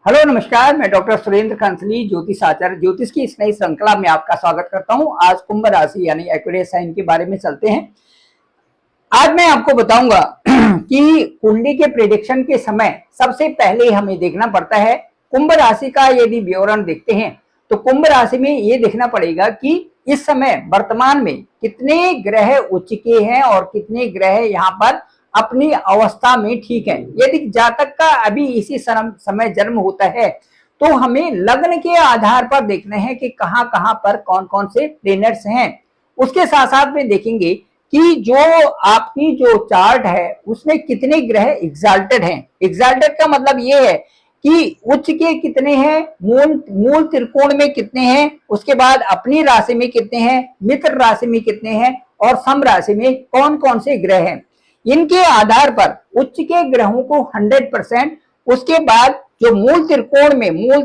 Hello नमस्कार, मैं doctor Surendra कंसली ज्योतिष आचार्य ज्योतिष की इस नई श्रृंखला में आपका स्वागत करता हूं। आज कुंभ राशि यानी एक्वेरियस साइन के बारे में चलते हैं। आज मैं आपको बताऊंगा कि कुंडली के प्रेडिक्शन के समय सबसे पहले हमें देखना पड़ता है कुंभ राशि का। यदि विवरण देखते हैं तो कुंभ राशि में ये देखना पड़ेगा कि इस समय वर्तमान में कितने ग्रह उच्च के हैं और कितने ग्रह यहाँ पर अपनी अवस्था में ठीक है। यदि जातक का अभी इसी समय जन्म होता है तो हमें लग्न के आधार पर देखना है कि कहां कहां पर कौन कौन से प्लेनेट्स हैं। उसके साथ साथ में देखेंगे कि जो आपकी जो चार्ट है उसमें कितने ग्रह एग्जाल्टेड हैं। एग्जाल्टेड का मतलब ये है कि उच्च के कितने हैं, मूल त्रिकोण में कितने हैं, उसके बाद अपनी राशि में कितने हैं, मित्र राशि में कितने हैं और सम राशि में कौन कौन से ग्रह हैं। इनके आधार पर उच्च के ग्रहों को 100%, उसके बाद जो मूल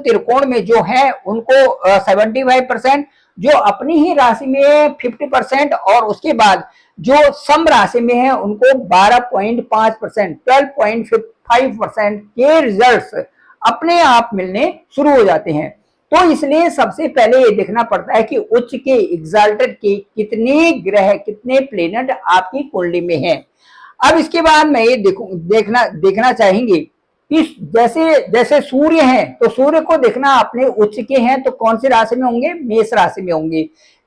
त्रिकोण में जो है उनको 75%, जो अपनी ही राशि में 50% और उसके बाद जो सम राशि में है उनको 12.5%, 12.5% के रिजल्ट्स अपने आप मिलने शुरू हो जाते हैं। तो इसलिए सबसे पहले ये देखना पड़ता है कि उच्च के एग्जाल्टेड के कितने ग्रह, कितने प्लेनेट आपकी कुंडली में हैं। अब इसके बाद मैं ये देखना चाहेंगे कि जैसे जैसे सूर्य हैं तो सूर्य को देखना अपने उच्च के हैं तो कौन सी राशि में होंगे, मेष राशि में होंगे।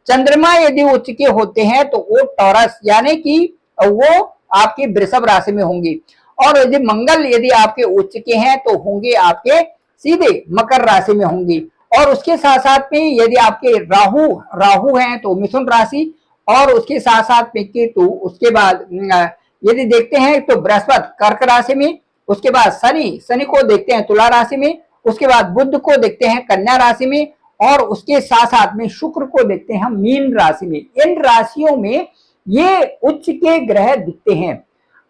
चंद्रमा यदि उच्च के होते हैं तो वो टॉरस यानी कि वो आपके वृषभ राशि में होंगे। और यदि मंगल यदि आपके उच्च के हैं तो होंगे आपके सीधे मकर राशि में होंगे। और उसके साथ साथ में यदि आपके राहु हैं तो मिथुन राशि, और उसके साथ साथ में केतु, उसके बाद यदि देखते हैं तो बृहस्पति कर्क राशि में, उसके बाद शनि को देखते हैं तुला राशि में, उसके बाद बुध को देखते हैं कन्या राशि में, और उसके साथ साथ में शुक्र को देखते हैं हम मीन राशि में। इन राशियों में ये उच्च के ग्रह दिखते हैं।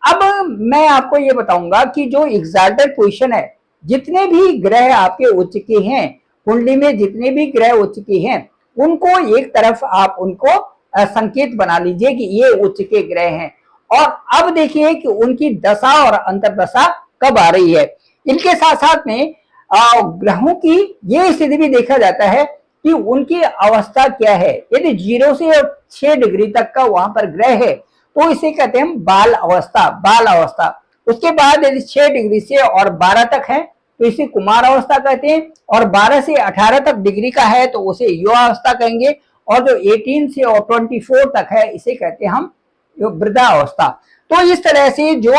अब मैं आपको ये बताऊंगा कि जो एग्जाल्टेड पोजीशन है, जितने भी ग्रह आपके उच्च के हैं कुंडली में, जितने भी ग्रह उच्च के हैं उनको एक तरफ आप उनको संकेत बना लीजिए कि ये उच्च के ग्रह हैं। और अब देखिए कि उनकी दशा और अंतर्दशा कब आ रही है। इनके साथ साथ में ग्रहों की ये स्थिति भी देखा जाता है कि उनकी अवस्था क्या है। यदि 0 से 6 डिग्री तक का वहां पर ग्रह है तो इसे कहते हैं बाल अवस्था। उसके बाद यदि 6 डिग्री से और 12 तक है तो इसे कुमार अवस्था कहते हैं, और 12 से 18 तक डिग्री का है तो उसे युवा अवस्था कहेंगे, और जो 18 से और 24 तक है इसे कहते हैं हम वृद्धा अवस्था। तो इस तरह से जो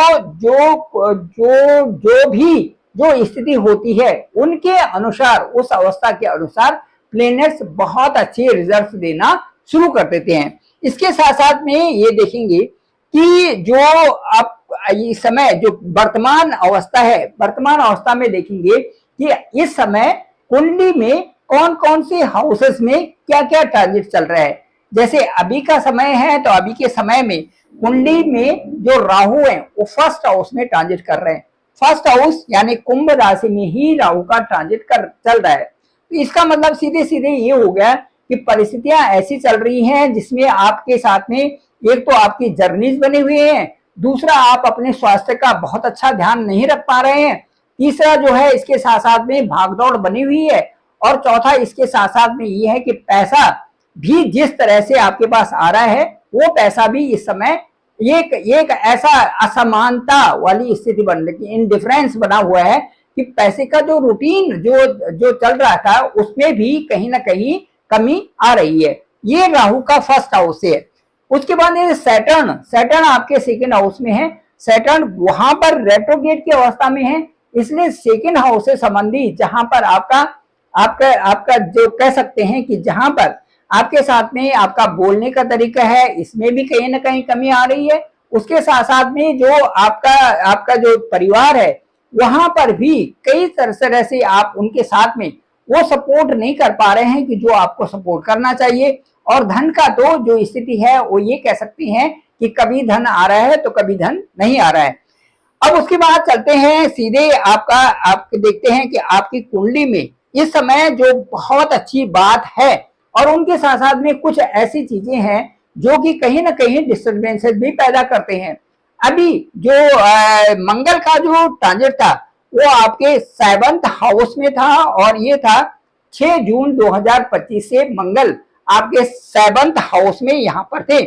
स्थिति होती है उनके अनुसार, उस अवस्था के अनुसार प्लेनेट्स बहुत अच्छे रिजल्ट देना शुरू कर देते हैं। इसके साथ साथ में ये देखेंगे कि जो आप इस समय जो वर्तमान अवस्था है, वर्तमान अवस्था में देखेंगे कि इस समय कुंडली में कौन कौन से हाउसेस में क्या क्या ट्रांजिट चल रहा है। जैसे अभी का समय है तो अभी के समय में कुंडली में जो राहु है वो फर्स्ट हाउस में ट्रांजिट कर रहे हैं। फर्स्ट हाउस यानी कुंभ राशि में ही राहु का ट्रांजिट चल रहा है। तो इसका मतलब सीधे सीधे ये हो गया कि परिस्थितियां ऐसी चल रही हैं जिसमें आपके साथ में एक तो आपकी जर्नीज बनी हुई है, दूसरा आप अपने स्वास्थ्य का बहुत अच्छा ध्यान नहीं रख पा रहे हैं, तीसरा जो है इसके साथ साथ में भागदौड़ बनी हुई है, और चौथा इसके साथ साथ में ये है कि पैसा भी जिस तरह से आपके पास आ रहा है वो पैसा भी इस समय एक ऐसा असमानता वाली स्थिति बन रही, इनडिफरेंस बना हुआ है कि पैसे का जो रूटीन जो चल रहा था उसमें भी कहीं ना कहीं कमी आ रही है। ये राहु का फर्स्ट हाउस है। उसके बाद ये सैटर्न आपके सेकेंड हाउस में है। सैटर्न वहां पर रेट्रोगेट की अवस्था में है, इसलिए सेकेंड हाउस से संबंधी जहां पर आपका जो कह सकते हैं कि जहां पर आपके साथ में आपका बोलने का तरीका है इसमें भी कहीं ना कहीं कमी आ रही है। उसके साथ साथ में जो आपका जो परिवार है वहां पर भी कई तरह से आप उनके साथ में वो सपोर्ट नहीं कर पा रहे हैं कि जो आपको सपोर्ट करना चाहिए। और धन का तो जो स्थिति है वो ये कह सकती हैं कि कभी धन आ रहा है तो कभी धन नहीं आ रहा है। अब उसके बाद चलते हैं सीधे आप देखते हैं कि आपकी कुंडली में इस समय जो बहुत अच्छी बात है, और उनके साथ साथ में कुछ ऐसी चीजें हैं जो कि कहीं ना कहीं डिस्टर्बेंसेस भी पैदा करते हैं। अभी जो मंगल का जो ट्रांजिट था वो आपके 7th हाउस में था और ये था 6 जून 2025 से मंगल आपके 7th हाउस में यहाँ पर थे।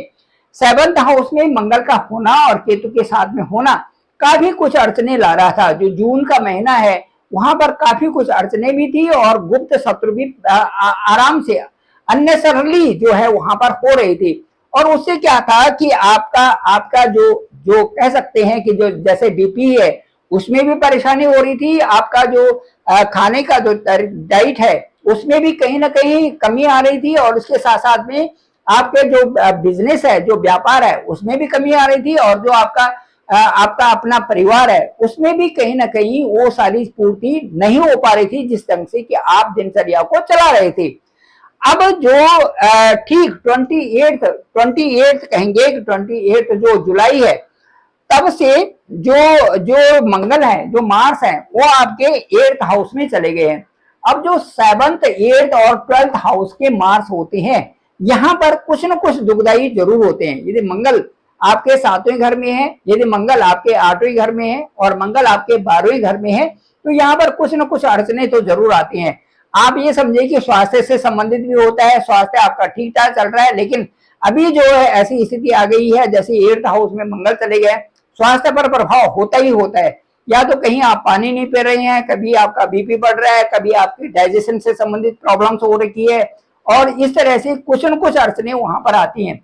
7th हाउस में मंगल का होना और केतु के साथ में होना काफी कुछ अड़चने ला रहा था। जो जून का महीना है वहां पर काफी कुछ अड़चने भी थी और गुप्त शत्रु भी आराम से अननेसेसरली जो है वहां पर हो रही थी। और उससे क्या था कि आपका आपका जो जो कह सकते हैं कि जो जैसे बीपी है उसमें भी परेशानी हो रही थी, आपका जो खाने का जो डाइट है उसमें भी कहीं ना कहीं कमी आ रही थी, और उसके साथ साथ में आपके जो बिजनेस है, जो व्यापार है उसमें भी कमी आ रही थी, और जो आपका अपना परिवार है उसमें भी कहीं ना कहीं वो सारी पूर्ति नहीं हो पा रही थी जिस ढंग से कि आप दिनचर्या को चला रहे थे। अब जो ठीक 28 कहेंगे कि 28 जो जुलाई है तब से जो जो मंगल है, जो मार्स है, वो आपके 8th हाउस में चले गए हैं। अब जो 7th 8th और 12th हाउस के मार्स होते हैं यहाँ पर कुछ न कुछ दुखदाई जरूर होते हैं। यदि मंगल आपके 7वें घर में है, यदि मंगल आपके 8वें घर में है और मंगल आपके 12वें घर में है, तो यहाँ पर कुछ न कुछ अड़चने तो जरूर आती हैं। आप ये समझिए कि स्वास्थ्य से संबंधित भी होता है, स्वास्थ्य आपका ठीक ठाक चल रहा है, लेकिन अभी जो है ऐसी स्थिति आ गई है जैसे 8th हाउस में मंगल चले गए, स्वास्थ्य पर प्रभाव होता ही होता है। या तो कहीं आप पानी नहीं पी रहे हैं, कभी आपका बीपी बढ़ रहा है, कभी आपकी डाइजेशन से संबंधित प्रॉब्लम्स हो रही है, और इस तरह से कुछ न कुछ अड़चने वहां पर आती हैं।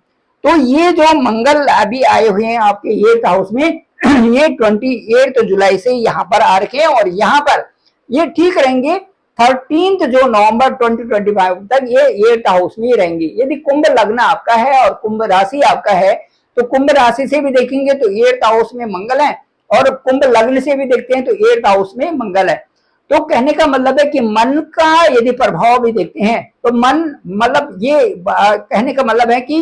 तो ये जो मंगल अभी आए हुए हैं आपके 8th हाउस में ये 28 जुलाई से यहाँ पर आ रखे हैं, और यहाँ पर ये ठीक रहेंगे 13 जो नवंबर 2025 तक ये 8th हाउस में ही रहेंगे। यदि कुंभ लग्न आपका है और कुंभ राशि आपका है तो कुंभ राशि से भी देखेंगे तो 8th हाउस में मंगल है, और कुंभ लग्न से भी देखते हैं तो 8th हाउस में मंगल है। तो कहने का मतलब है कि मन का यदि प्रभाव भी देखते हैं तो मन मतलब ये कहने का मतलब है कि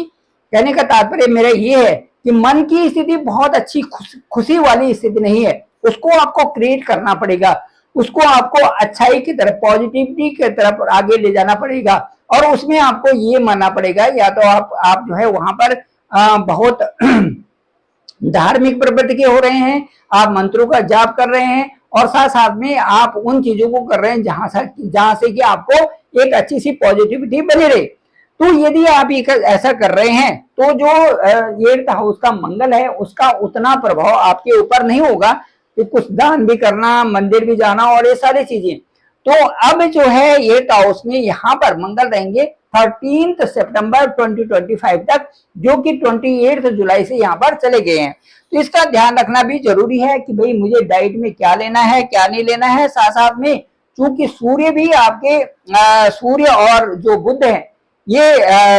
कहने का तात्पर्य मेरा ये है कि मन की स्थिति बहुत अच्छी खुशी वाली स्थिति नहीं है, उसको आपको क्रिएट करना पड़ेगा, उसको आपको अच्छाई की तरफ, पॉजिटिविटी की तरफ आगे ले जाना पड़ेगा, और उसमें आपको ये मानना पड़ेगा या तो आप जो है वहां पर बहुत धार्मिक प्रवृत्ति के हो रहे हैं, आप मंत्रों का जाप कर रहे हैं, और साथ साथ में आप उन चीजों को कर रहे हैं जहां से कि आपको एक अच्छी सी पॉजिटिविटी बनी रहे। तो यदि आप ऐसा कर रहे हैं तो जो 8th हाउस का मंगल है उसका उतना प्रभाव आपके ऊपर नहीं होगा कि कुछ दान भी करना, मंदिर भी जाना और ये सारी चीजें। तो अब जो है 8th हाउस में यहाँ पर मंगल रहेंगे 13 सितंबर 2025 तक, जो कि 28 जुलाई से यहाँ पर चले गए हैं। तो इसका ध्यान रखना भी जरूरी है कि भाई मुझे डाइट में क्या लेना है, क्या नहीं लेना है। साथ साथ में चूंकि सूर्य भी आपके सूर्य और जो बुध है, ये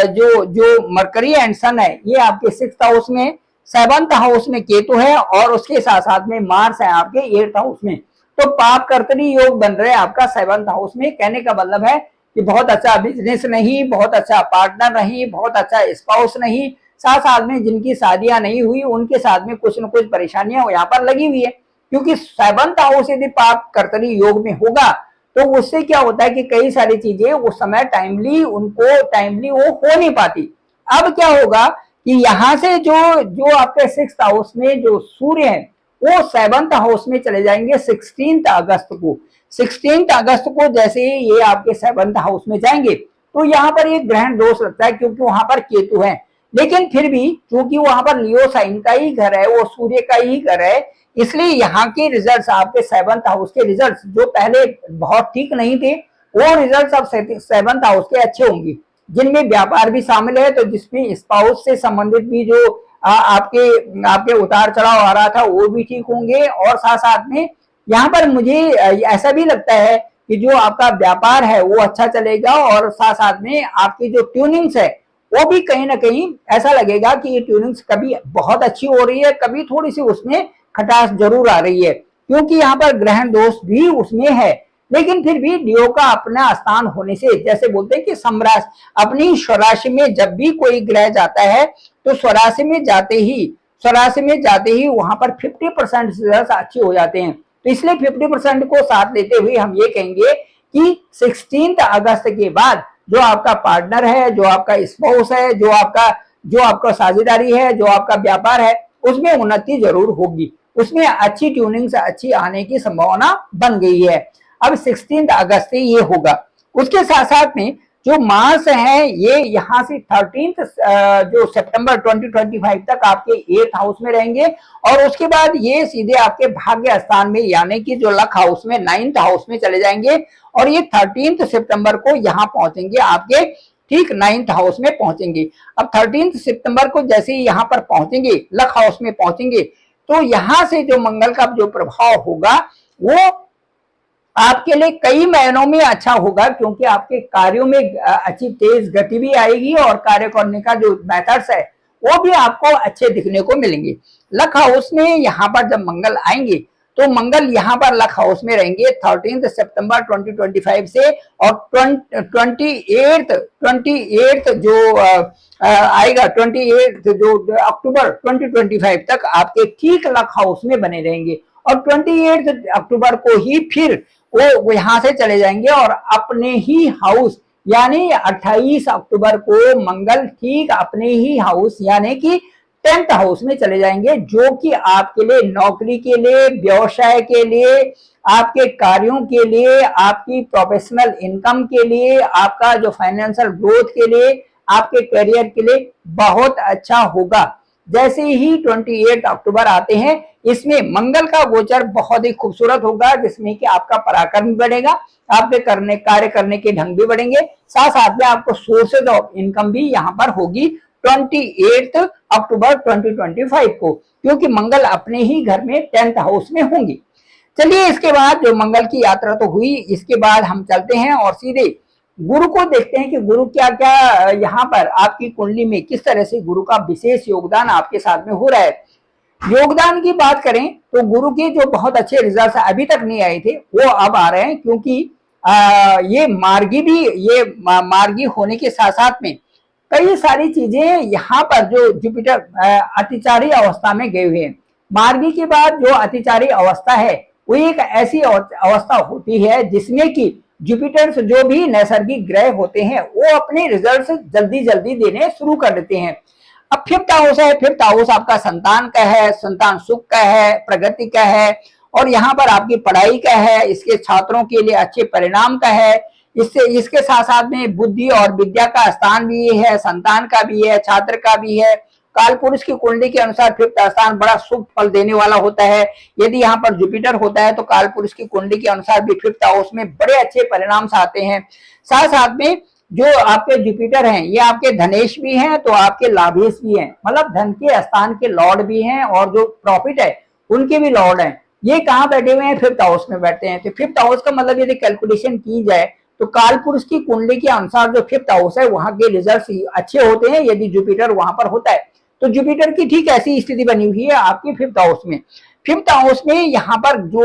जो मरकरी एंड सन है, ये आपके 6th हाउस में, 7th हाउस में केतु है, और उसके साथ साथ में मार्स है आपके 8th हाउस में। तो पाप कर्तरी योग बन रहे हैं आपका 7th हाउस में। कहने का मतलब है कि बहुत अच्छा बिजनेस नहीं, बहुत अच्छा पार्टनर नहीं, बहुत अच्छा स्पाउस नहीं, साथ साथ में जिनकी शादियां नहीं हुई उनके साथ में कुछ न कुछ परेशानियां यहाँ पर लगी हुई है। क्योंकि 7th हाउस यदि पाप कर्तरी योग में होगा तो उससे क्या होता है कि कई सारी चीजें उस समय टाइमली वो हो नहीं पाती। अब क्या होगा कि यहाँ से जो आपके 6th हाउस में जो सूर्य है वो 7th हाउस में चले जाएंगे 16 अगस्त को। 16 अगस्त को जैसे ये आपके 7th हाउस में जाएंगे तो यहाँ पर एक ग्रहण दोष लगता है, क्योंकि वहां पर केतु है। लेकिन फिर भी क्योंकि वहां पर लियो साइन का ही घर है, वो सूर्य का ही घर है, इसलिए यहाँ के रिजल्ट्स आपके 7th हाउस के रिजल्ट्स जो पहले बहुत ठीक नहीं थे वो रिजल्ट्स अब 7th हाउस के अच्छे होंगे, जिनमें व्यापार भी शामिल है। तो जिसमें स्पाउस से संबंधित भी जो आपके उतार चढ़ाव आ रहा था वो भी ठीक होंगे, और साथ साथ में यहाँ पर मुझे ऐसा भी लगता है कि जो आपका व्यापार है वो अच्छा चलेगा, और साथ साथ में आपकी जो ट्यूनिंग्स है वो भी कहीं ना कहीं ऐसा लगेगा कि ये ट्यूनिंग्स कभी बहुत अच्छी हो रही है, कभी थोड़ी सी उसमें खटास जरूर आ रही है, क्योंकि यहाँ पर ग्रहण दोष भी उसमें है। लेकिन फिर भी लियो का अपना स्थान होने से, जैसे बोलते हैं कि समराशि, अपनी स्वराशि में जब भी कोई ग्रह जाता है तो स्वराशि में जाते ही वहां पर 50% रिजल्ट अच्छे हो जाते हैं। तो इसलिए 50% को साथ लेते हुए हम ये कहेंगे कि 16 अगस्त के बाद जो आपका पार्टनर है, जो आपका स्पाउस है, जो आपका साझेदारी है, जो आपका व्यापार है, उसमें उन्नति जरूर होगी। उसमें अच्छी ट्यूनिंग से अच्छी आने की संभावना बन गई है। अब 16 अगस्त से ये होगा। उसके साथ साथ में जो मार्स है ये यहाँ से 13 जो सितंबर 2025 तक आपके 8th हाउस में रहेंगे और उसके बाद ये सीधे आपके भाग्य स्थान में यानी कि जो लक हाउस में 9th हाउस में चले जाएंगे और ये 13 सितंबर को यहाँ पहुंचेंगे आपके ठीक 9th हाउस में पहुंचेंगे। अब 13 सितंबर को जैसे ही यहाँ पर पहुंचेंगे लक हाउस में पहुंचेंगे तो यहाँ से जो मंगल का जो प्रभाव होगा वो आपके लिए कई महीनों में अच्छा होगा, क्योंकि आपके कार्यों में अच्छी तेज गति भी आएगी और कार्य करने का जो मेथड्स है वो भी आपको अच्छे दिखने को मिलेंगे। लक हाउस में यहाँ पर जब मंगल आएंगे तो मंगल यहाँ पर लक हाउस में रहेंगे 13 सितंबर 2025 से और 28 जो आएगा 28 जो अक्टूबर 2025 तक आपके ठीक लक हाउस में बने रहेंगे और 28 अक्टूबर को ही फिर वो यहां से चले जाएंगे और अपने ही हाउस यानी 28 अक्टूबर को मंगल ठीक अपने ही हाउस यानी कि 10th हाउस में चले जाएंगे, जो कि आपके लिए नौकरी के लिए, व्यवसाय के लिए, आपके कार्यों के लिए, आपकी प्रोफेशनल इनकम के लिए, आपका जो फाइनेंशियल ग्रोथ के लिए, आपके करियर के लिए बहुत अच्छा होगा। जैसे ही 28 अक्टूबर आते हैं इसमें मंगल का गोचर बहुत ही खूबसूरत होगा, जिसमें कि आपका पराक्रम भी बढ़ेगा, आपके कार्य करने के ढंग भी बढ़ेंगे, साथ साथ में आपको सोर्सेज ऑफ इनकम भी यहाँ पर होगी 28 अक्टूबर 2025 को, क्योंकि मंगल अपने ही घर में 10th हाउस में होंगे। चलिए इसके बाद जो मंगल की यात्रा तो हुई, इसके बाद हम चलते हैं और सीधे गुरु को देखते हैं कि गुरु क्या क्या यहाँ पर आपकी कुंडली में किस तरह से गुरु का विशेष योगदान आपके साथ में हो रहा है। योगदान की बात करें तो गुरु के जो बहुत अच्छे रिजल्ट अभी तक नहीं आए थे वो अब आ रहे हैं, क्योंकि ये मार्गी होने के साथ साथ में कई सारी चीजें यहाँ पर जो जुपिटर अतिचारी अवस्था में गए हुए हैं। मार्गी के बाद जो अतिचारी अवस्था है वो एक ऐसी अवस्था होती है जिसमें कि जुपिटर से जो भी नैसर्गिक ग्रह होते हैं वो अपने रिजल्ट जल्दी जल्दी देने शुरू कर देते हैं। अब 5th हाउस है, 5th हाउस आपका संतान का है, संतान सुख का है, प्रगति का है और यहाँ पर आपकी पढ़ाई का है, इसके छात्रों के लिए अच्छे परिणाम का है। इसके साथ साथ में बुद्धि और विद्या का स्थान भी है, संतान का भी है, छात्र का भी है। काल पुरुष की कुंडली के अनुसार 5th स्थान बड़ा शुभ फल देने वाला होता है। यदि यहाँ पर जुपिटर होता है तो काल पुरुष की कुंडली के अनुसार भी 5th हाउस में बड़े अच्छे परिणाम आते हैं। साथ साथ में जो आपके जुपिटर हैं ये आपके धनेश भी हैं तो आपके लाभेश भी हैं, मतलब धन के स्थान के लॉर्ड भी हैं और जो प्रॉफिट है उनके भी लॉर्ड हैं। ये कहाँ बैठे हुए हैं? 5th हाउस में बैठते हैं। तो 5th हाउस का मतलब यदि कैलकुलेशन की जाए तो काल पुरुष की कुंडली के अनुसार जो 5th हाउस है वहां के रिजल्ट अच्छे होते हैं यदि जुपिटर वहां पर होता है। तो जुपिटर की ठीक ऐसी स्थिति बनी हुई है आपकी 5th हाउस में। 5th हाउस में यहाँ पर जो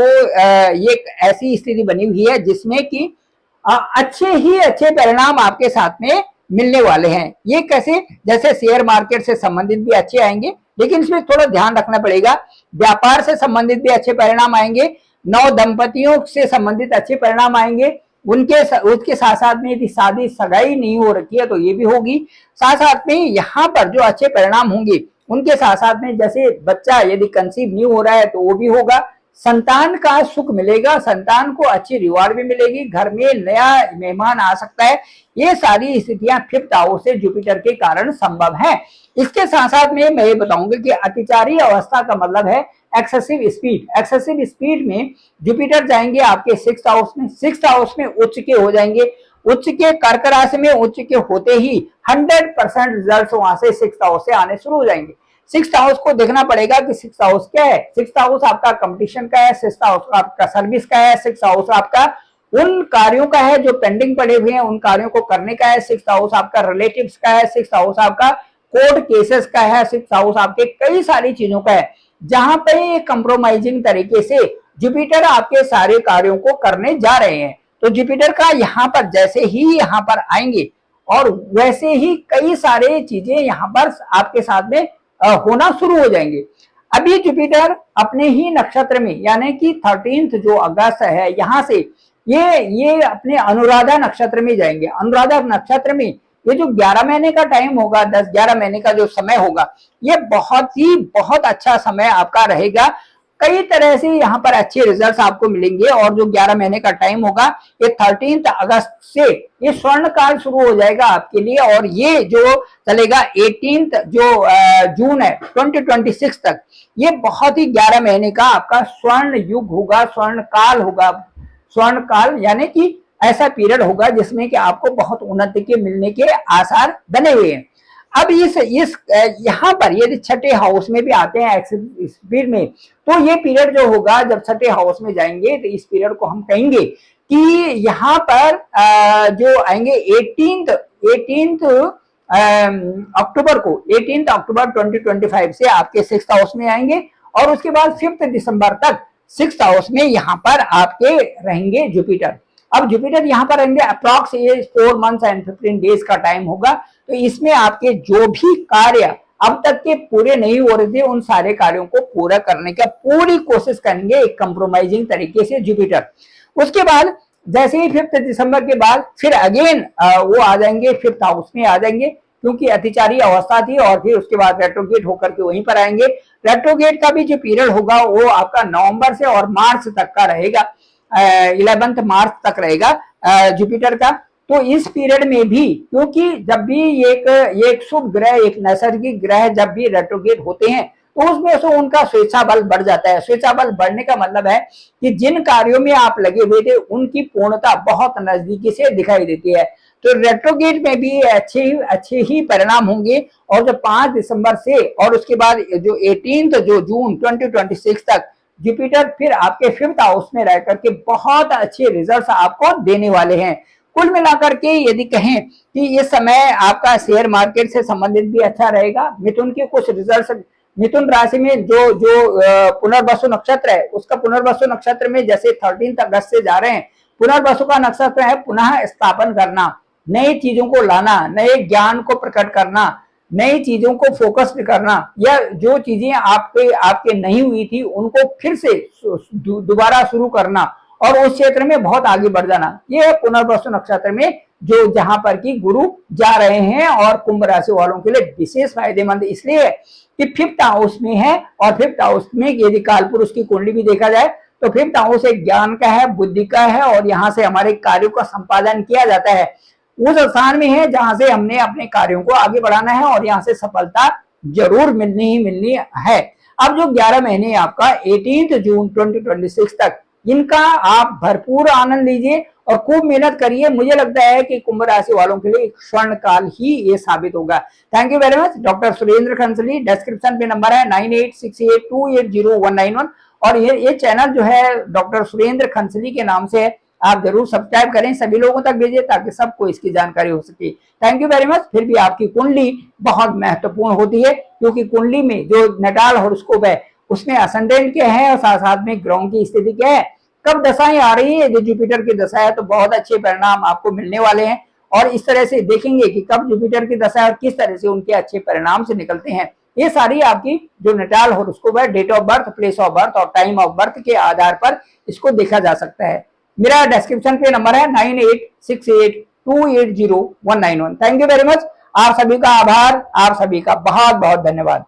ये ऐसी स्थिति बनी हुई है जिसमें कि अच्छे परिणाम आपके साथ में मिलने वाले हैं। ये कैसे? जैसे शेयर मार्केट से संबंधित भी अच्छे आएंगे, लेकिन इसमें थोड़ा ध्यान रखना पड़ेगा। व्यापार से संबंधित भी अच्छे परिणाम आएंगे, नव दंपतियों से संबंधित अच्छे परिणाम आएंगे, उसके साथ साथ में यदि शादी सगाई नहीं हो रखी है तो ये भी होगी। साथ साथ में यहाँ पर जो अच्छे परिणाम होंगे उनके साथ साथ में जैसे बच्चा यदि कंसीव नहीं हो रहा है तो वो भी होगा, संतान का सुख मिलेगा, संतान को अच्छी रिवार्ड भी मिलेगी, घर में नया मेहमान आ सकता है। ये सारी स्थितियां 5th हाउस से जुपिटर के कारण संभव है। इसके साथ साथ में मैं ये बताऊंगा कि अतिचारी अवस्था का मतलब है एक्सेसिव स्पीड। एक्सेसिव स्पीड में जुपिटर जाएंगे आपके 6th हाउस में, 6th हाउस में उच्च के हो जाएंगे, उच्च के कर्क राशि में उच्च के होते ही 100% रिजल्ट वहां से 6th हाउस से आने शुरू हो जाएंगे। 6th हाउस को देखना पड़ेगा कि 6th हाउस क्या है। 6th हाउस आपका कंपटीशन का है, 6th हाउस आपका सर्विस का है, 6th हाउस आपका उन कार्यों का है जो पेंडिंग पड़े हुए हैं उन कार्यों को करने का है, 6th हाउस आपका रिलेटिव्स का है, 6th हाउस आपका कोर्ट केसेस का है, 6th हाउस आपके कई सारी चीजों का है जहां पे कंप्रोमाइजिंग तरीके से जुपिटर आपके सारे कार्यों को करने जा रहे हैं। तो जुपिटर का यहाँ पर जैसे ही यहाँ पर आएंगे और वैसे ही कई सारे चीजें यहाँ पर आपके साथ में होना शुरू हो जाएंगे। अभी जुपिटर अपने ही नक्षत्र में यानी कि 13 जो अगस्त है यहाँ से ये अपने अनुराधा नक्षत्र में जाएंगे। अनुराधा नक्षत्र में ये जो 11 महीने का टाइम होगा, 10-11 महीने का जो समय होगा, ये बहुत अच्छा समय आपका रहेगा। कई तरह से यहाँ पर अच्छे रिजल्ट्स आपको मिलेंगे। और जो 11 महीने का टाइम होगा, ये 13 अगस्त से ये स्वर्ण काल शुरू हो जाएगा आपके लिए, और ये जो चलेगा 18 जो जून है 2026 तक, ये बहुत ही 11 महीने का आपका स्वर्ण युग होगा, स्वर्ण काल होगा। स्वर्ण काल यानी कि ऐसा पीरियड होगा जिसमें कि आपको बहुत उन्नति के मिलने के आसार बने हुए हैं। अब इस यहाँ पर यदि छठे हाउस में भी आते हैं स्पीड में, तो ये पीरियड जो होगा जब छठे हाउस में जाएंगे, तो इस पीरियड को हम कहेंगे कि यहाँ पर जो आएंगे 18 अक्टूबर को, 18 अक्टूबर 2025 से आपके 6th हाउस में आएंगे, और उसके बाद 5 दिसंबर तक 6th हाउस में यहाँ पर आपके रहेंगे जुपिटर। अब जुपिटर यहाँ पर रहेंगे अप्रॉक्स 4 मंथ्स एंड 15 डेज का टाइम होगा। तो इसमें आपके जो भी कार्य अब तक के पूरे नहीं हो रहे थे, उन सारे कार्यों को पूरा करने का पूरी कोशिश करेंगे एक कंप्रोमाइजिंग तरीके से जुपिटर। उसके बाद जैसे ही 5 दिसंबर के बाद फिर अगेन वो आ जाएंगे 5th हाउस में आ जाएंगे, क्योंकि अतिचारी अवस्था थी, और फिर उसके बाद रेट्रोगेट होकर के वहीं पर आएंगे। रेट्रोगेट का भी जो पीरियड होगा वो आपका नवंबर से और मार्च तक का रहेगा, 11 मार्च तक रहेगा जुपिटर का। तो इस पीरियड में भी, क्योंकि जब भी एक शुभ ग्रह, एक नैसर्गिक ग्रह जब भी रेट्रोगेट होते हैं, तो उसमें से उनका स्वेच्छा बल बढ़ जाता है। स्वेच्छा बल बढ़ने का मतलब है कि जिन कार्यों में आप लगे हुए थे उनकी पूर्णता बहुत नजदीकी से दिखाई देती है। तो रेट्रोगेट में भी अच्छे ही परिणाम होंगे। और जो 5 दिसंबर से और उसके बाद जो 18 जो जून 2026 तक जुपिटर फिर आपके 5th हाउस में रह करके बहुत अच्छे रिजल्ट्स आपको देने वाले हैं। कुल मिलाकर के यदि कहें कि ये समय आपका शेयर मार्केट से संबंधित भी अच्छा रहेगा। मिथुन के कुछ रिजल्ट्स, मिथुन राशि में जो पुनर्वसु नक्षत्र है, उसका पुनर्वसु नक्षत्र में जैसे 13 अगस्त से जा रहे हैं, पुनर्वसु का नक्षत्र है पुनः स्थापन करना, नई चीजों को लाना, नए ज्ञान को प्रकट करना, नई चीजों को फोकस्ड करना, या जो चीजें आपके नहीं हुई थी उनको फिर से दोबारा शुरू करना, और उस क्षेत्र में बहुत आगे बढ़ जाना। ये पुनर्वसु नक्षत्र में जो जहां पर की गुरु जा रहे हैं, और कुंभ राशि वालों के लिए विशेष फायदेमंद इसलिए कि 5th हाउस में है, और 5th हाउस में यदि कालपुरुष की कुंडली भी देखा जाए तो 5th हाउस एक ज्ञान का है, बुद्धि का है, और यहाँ से हमारे कार्यों का संपादन किया जाता है। उस स्थान में है जहां से हमने अपने कार्यों को आगे बढ़ाना है, और यहाँ से सफलता जरूर मिलनी ही मिलनी है। अब जो 11 महीने आपका 18 जून 2026 तक, इनका आप भरपूर आनंद लीजिए और खूब मेहनत करिए। मुझे लगता है कि कुंभ राशि वालों के लिए एक स्वर्ण काल ही ये साबित होगा। Thank you very much. Doctor Surendra Khansali, description पे नंबर है 9868280191, और ये चैनल जो है डॉक्टर सुरेंद्र खंसली के नाम से है। आप जरूर सब्सक्राइब करें, सभी लोगों तक भेजिए ताकि सबको इसकी जानकारी हो सके। Thank you very much. फिर भी आपकी कुंडली बहुत महत्वपूर्ण होती है, क्योंकि कुंडली में जो नटाल हॉरोस्कोप है उसमें असेंडेंट क्या है और साथ साथ में ग्रहों की स्थिति क्या है, कब दशाएं आ रही है। जो जुपिटर की दशा है तो बहुत अच्छे परिणाम आपको मिलने वाले हैं, और इस तरह से देखेंगे कि कब जुपिटर की दशा है और किस तरह से उनके अच्छे परिणाम से निकलते हैं। ये सारी आपकी जो नटाल हॉरोस्कोप है, date of birth, place of birth और टाइम ऑफ बर्थ के आधार पर इसको देखा जा सकता है। मेरा डिस्क्रिप्शन पे नंबर है 9868280191। Thank you very much. आप सभी का आभार, आप सभी का बहुत बहुत धन्यवाद।